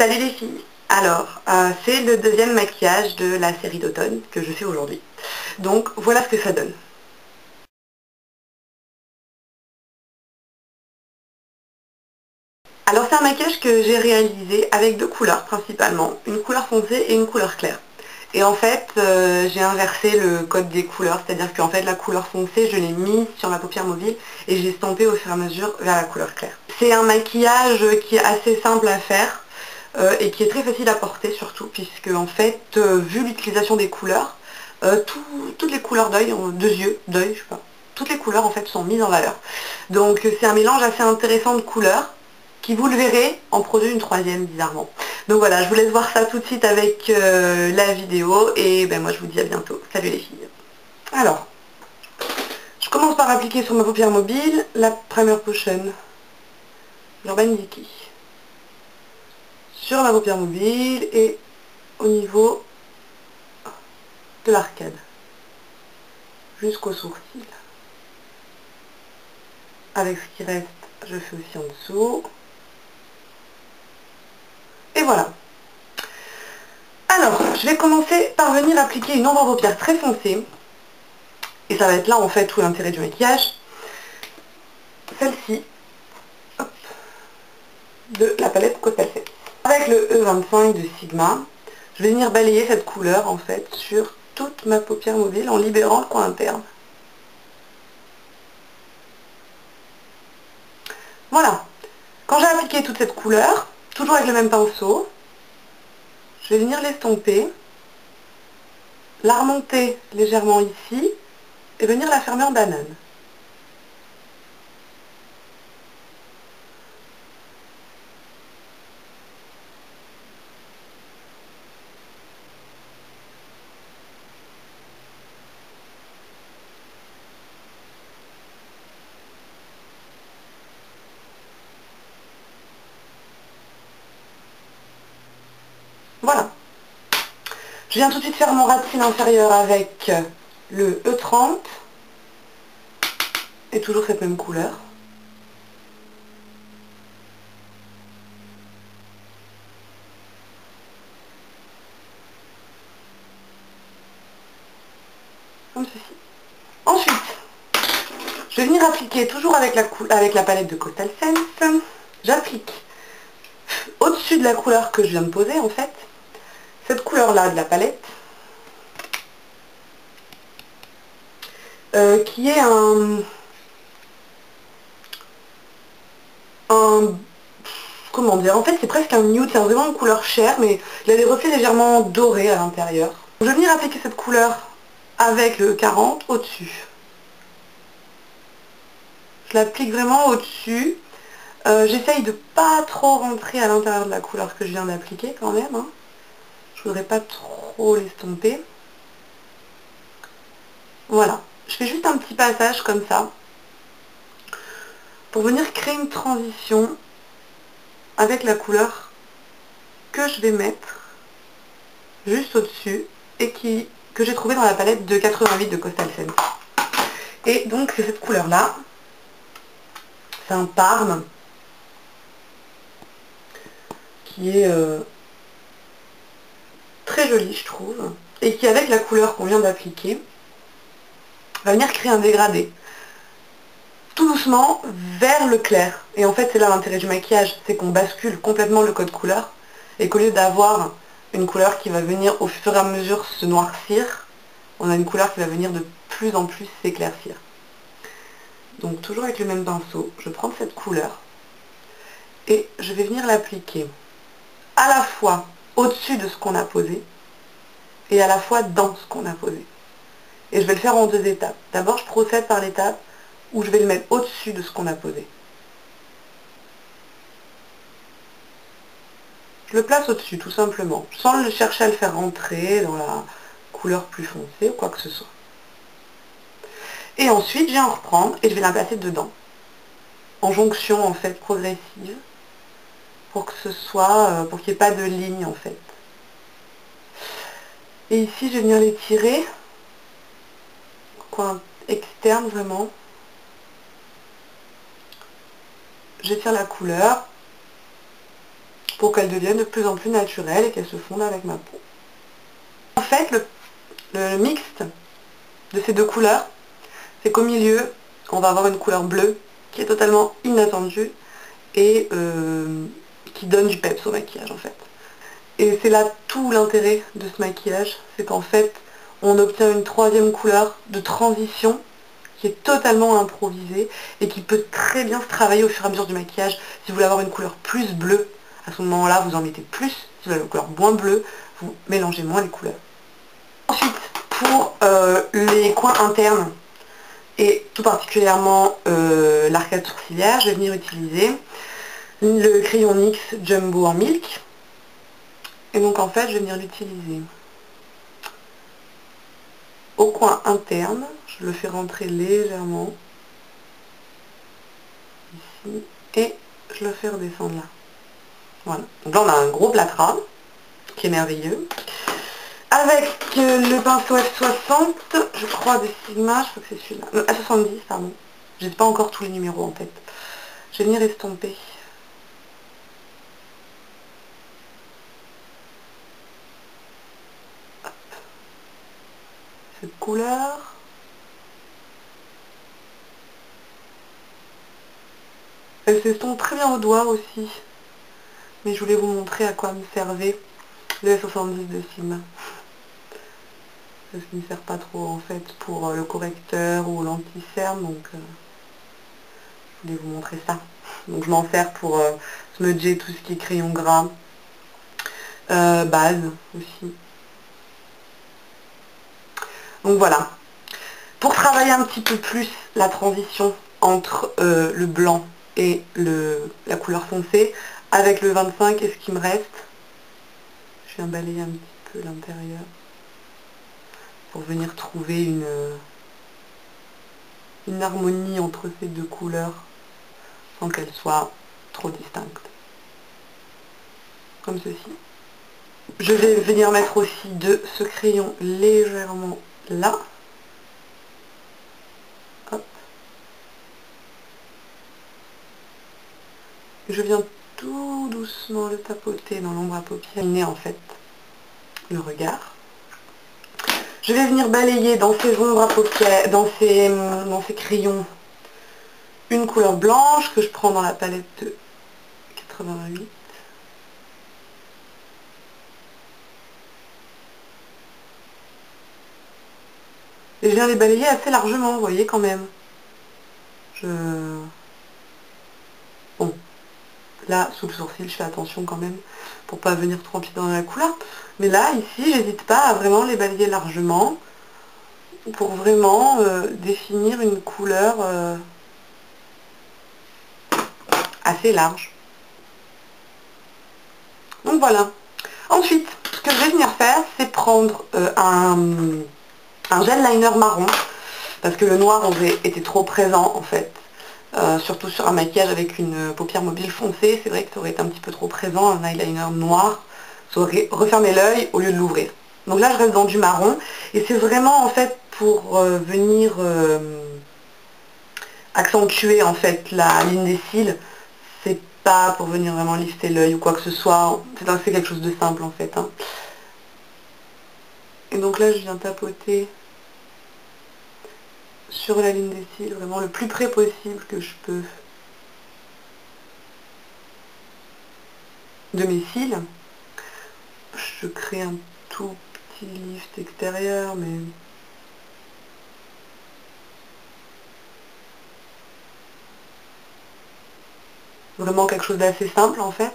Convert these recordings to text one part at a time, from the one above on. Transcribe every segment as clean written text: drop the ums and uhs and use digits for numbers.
Salut les filles. Alors, c'est le deuxième maquillage de la série d'automne que je fais aujourd'hui. Donc voilà ce que ça donne. Alors c'est un maquillage que j'ai réalisé avec deux couleurs principalement, une couleur foncée et une couleur claire. Et en fait, j'ai inversé le code des couleurs, c'est-à-dire qu'en fait la couleur foncée, je l'ai mise sur ma paupière mobile et j'ai estampé au fur et à mesure vers la couleur claire. C'est un maquillage qui est assez simple à faire et qui est très facile à porter surtout, puisque en fait, vu l'utilisation des couleurs, toutes les couleurs d'œil, de yeux, d'œil, je sais pas, toutes les couleurs en fait sont mises en valeur. Donc c'est un mélange assez intéressant de couleurs qui, vous le verrez, en produit une troisième bizarrement. Donc voilà, je vous laisse voir ça tout de suite avec la vidéo et ben moi je vous dis à bientôt. Salut les filles. Alors, je commence par appliquer sur ma paupière mobile la Primer Potion Urban Decay sur ma paupière mobile et au niveau de l'arcade jusqu'au sourcil. Avec ce qui reste, je fais aussi en dessous. Et voilà. Alors, je vais commencer par venir appliquer une ombre à paupières très foncée. Et ça va être là en fait tout l'intérêt du maquillage. Celle-ci, de la palette Cotal Set. Avec le E25 de Sigma, je vais venir balayer cette couleur en fait sur toute ma paupière mobile en libérant le coin interne. Voilà. Quand j'ai appliqué toute cette couleur, toujours avec le même pinceau, je vais venir l'estomper, la remonter légèrement ici et venir la fermer en banane. Voilà. Je viens tout de suite faire mon ras de cils inférieur avec le E30 et toujours cette même couleur. Comme ceci. Ensuite, je vais venir appliquer toujours avec la palette de Coastal Scents. J'applique au-dessus de la couleur que je viens de poser en fait, cette couleur-là de la palette, qui est comment dire, en fait c'est presque un nude, c'est vraiment une couleur chair, mais il a des reflets légèrement dorés à l'intérieur. Je vais venir appliquer cette couleur avec le 40 au-dessus. Je l'applique vraiment au-dessus. J'essaye de pas trop rentrer à l'intérieur de la couleur que je viens d'appliquer quand même. Hein. Je voudrais pas trop l'estomper. Voilà. Je fais juste un petit passage comme ça pour venir créer une transition avec la couleur que je vais mettre juste au-dessus et que j'ai trouvé dans la palette de 88 de Coastal Scents. Et donc c'est cette couleur-là. C'est un Parme qui est très joli je trouve et qui avec la couleur qu'on vient d'appliquer va venir créer un dégradé tout doucement vers le clair. Et en fait c'est là l'intérêt du maquillage, c'est qu'on bascule complètement le code couleur et qu'au lieu d'avoir une couleur qui va venir au fur et à mesure se noircir, on a une couleur qui va venir de plus en plus s'éclaircir. Donc toujours avec le même pinceau, je prends cette couleur et je vais venir l'appliquer à la fois au-dessus de ce qu'on a posé et à la fois dans ce qu'on a posé. Et je vais le faire en deux étapes. D'abord je procède par l'étape où je vais le mettre au-dessus de ce qu'on a posé. Je le place au-dessus tout simplement, sans le chercher à le faire rentrer dans la couleur plus foncée ou quoi que ce soit. Et ensuite je viens en reprendre et je vais la placer dedans, en jonction en fait progressive, pour que ce soit, pour qu'il n'y ait pas de ligne en fait. Et ici je vais venir les tirer, coin externe vraiment. J'étire la couleur pour qu'elles deviennent de plus en plus naturelles et qu'elles se fondent avec ma peau. En fait, le mixte de ces deux couleurs, c'est qu'au milieu, on va avoir une couleur bleue qui est totalement inattendue et qui donne du peps au maquillage en fait. Et c'est là tout l'intérêt de ce maquillage, c'est qu'en fait, on obtient une troisième couleur de transition qui est totalement improvisée et qui peut très bien se travailler au fur et à mesure du maquillage. Si vous voulez avoir une couleur plus bleue, à ce moment-là, vous en mettez plus. Si vous voulez une couleur moins bleue, vous mélangez moins les couleurs. Ensuite, pour les coins internes, et tout particulièrement l'arcade sourcilière, je vais venir utiliser le crayon NYX Jumbo en Milk. Et donc en fait, je vais venir l'utiliser au coin interne. Je le fais rentrer légèrement ici et je le fais redescendre là. Voilà. Donc là, on a un gros plâtras qui est merveilleux. Avec le pinceau F60, je crois de Sigma, je crois que c'est celui-là. Non, F70, pardon. J'ai pas encore tous les numéros en tête. Je vais venir estomper. Hop. Cette couleur. Elle s'estompe très bien au doigt aussi. Mais je voulais vous montrer à quoi me servait le F70 de Sigma. Parce qu'il ne sert pas trop en fait pour le correcteur ou l'anti-cerne, donc je voulais vous montrer ça. Donc je m'en sers pour smudger tout ce qui est crayon gras, base aussi. Donc voilà. Pour travailler un petit peu plus la transition entre le blanc et la couleur foncée, avec le 25, qu'est-ce qui me reste? Je viens balayer un petit peu l'intérieur pour venir trouver une harmonie entre ces deux couleurs sans qu'elles soient trop distinctes. Comme ceci. Je vais venir mettre aussi de ce crayon légèrement là. Hop. Je viens tout doucement le tapoter dans l'ombre à paupières, en fait le regard. Je vais venir balayer dans ces ombres à paupières, dans ces crayons, une couleur blanche que je prends dans la palette de 88. Et je viens les balayer assez largement, vous voyez quand même. Bon, là, sous le sourcil, je fais attention quand même pour pas venir trop empiéter dans la couleur. Mais là, ici, j'hésite pas à vraiment les balayer largement pour vraiment définir une couleur assez large. Donc voilà. Ensuite, ce que je vais venir faire, c'est prendre un gel liner marron, parce que le noir aurait été trop présent en fait. Surtout sur un maquillage avec une paupière mobile foncée, c'est vrai que ça aurait été un petit peu trop présent, un eyeliner noir, ça aurait refermé l'œil au lieu de l'ouvrir. Donc là je reste dans du marron, et c'est vraiment en fait pour venir accentuer en fait la ligne des cils, c'est pas pour venir vraiment lifter l'œil ou quoi que ce soit, c'est quelque chose de simple en fait. Hein. Et donc là je viens tapoter sur la ligne des cils, vraiment le plus près possible que je peux de mes cils. Je crée un tout petit lift extérieur, mais vraiment quelque chose d'assez simple en fait.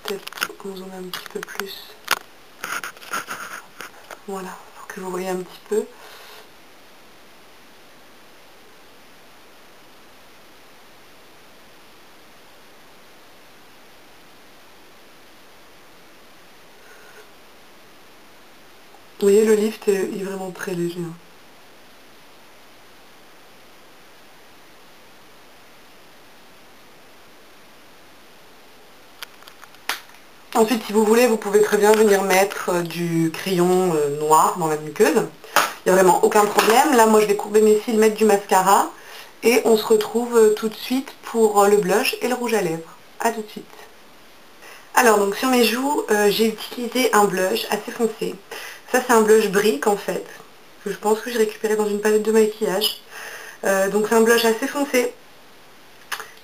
Je vais peut-être en zoomer un petit peu plus. Voilà, pour que vous voyez un petit peu. Vous voyez, le lift est vraiment très léger. Hein. Ensuite, si vous voulez, vous pouvez très bien venir mettre du crayon noir dans la muqueuse. Il n'y a vraiment aucun problème. Là, moi, je vais courber mes cils, mettre du mascara. Et on se retrouve tout de suite pour le blush et le rouge à lèvres. A tout de suite. Alors donc sur mes joues, j'ai utilisé un blush assez foncé. Ça c'est un blush brique en fait, que je pense que j'ai récupéré dans une palette de maquillage. Donc c'est un blush assez foncé,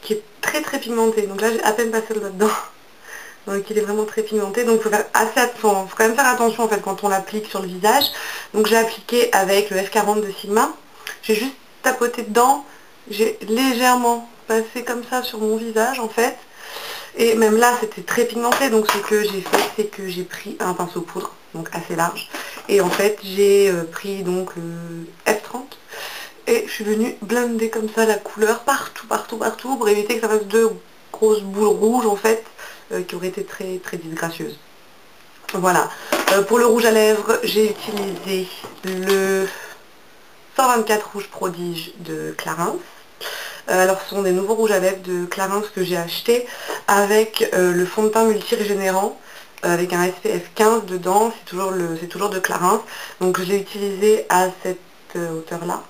qui est très très pigmenté. Donc là j'ai à peine passé le doigt dedans. Donc il est vraiment très pigmenté, donc il faut faire assez attention, faut quand même faire attention en fait quand on l'applique sur le visage. Donc j'ai appliqué avec le F40 de Sigma, j'ai juste tapoté dedans, j'ai légèrement passé comme ça sur mon visage en fait. Et même là c'était très pigmenté, donc ce que j'ai fait c'est que j'ai pris un pinceau poudre, donc assez large. Et en fait j'ai pris donc le F30 et je suis venue blender comme ça la couleur partout, partout, partout pour éviter que ça fasse deux grosses boules rouges en fait. Qui aurait été très très disgracieuse. Voilà. Pour le rouge à lèvres, j'ai utilisé le 124 Rouge Prodige de Clarins. Alors ce sont des nouveaux rouges à lèvres de Clarins que j'ai acheté avec le fond de teint multi-régénérant avec un SPF 15 dedans, c'est toujours de Clarins. Donc je l'ai utilisé à cette hauteur là.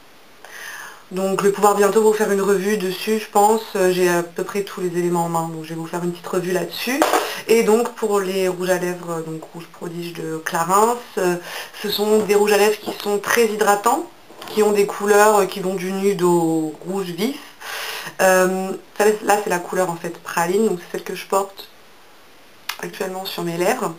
Donc je vais pouvoir bientôt vous faire une revue dessus, je pense. J'ai à peu près tous les éléments en main, donc je vais vous faire une petite revue là-dessus. Et donc pour les rouges à lèvres, donc Rouge Prodige de Clarins, ce sont des rouges à lèvres qui sont très hydratants, qui ont des couleurs qui vont du nude au rouge vif. Là c'est la couleur en fait praline, donc c'est celle que je porte actuellement sur mes lèvres.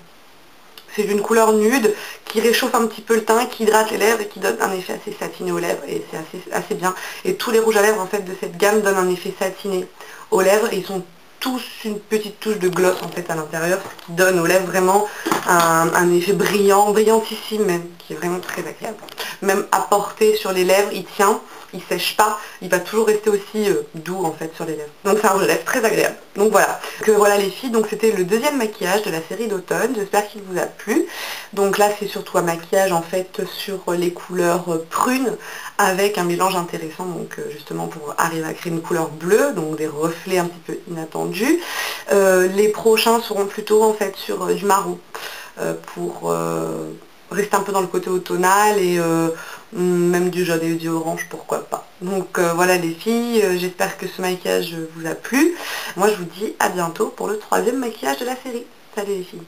C'est d'une couleur nude qui réchauffe un petit peu le teint, qui hydrate les lèvres et qui donne un effet assez satiné aux lèvres et c'est assez bien. Et tous les rouges à lèvres en fait de cette gamme donnent un effet satiné aux lèvres et ils sont tous une petite touche de gloss en fait à l'intérieur, ce qui donne aux lèvres vraiment un effet brillant, brillantissime même, qui est vraiment très agréable. Même à porter sur les lèvres, il tient, il sèche pas, il va toujours rester aussi doux en fait sur les lèvres. Donc c'est un rouge à lèvres très agréable. Donc voilà. Voilà les filles, donc c'était le deuxième maquillage de la série d'automne, j'espère qu'il vous a plu. Donc là c'est surtout un maquillage en fait sur les couleurs prunes avec un mélange intéressant, donc justement pour arriver à créer une couleur bleue, donc des reflets un petit peu inattendus. Les prochains seront plutôt en fait sur du marron pour rester un peu dans le côté automnal et même du jaune et du orange, pourquoi pas. Donc voilà les filles, j'espère que ce maquillage vous a plu. Moi je vous dis à bientôt pour le troisième maquillage de la série. Salut les filles.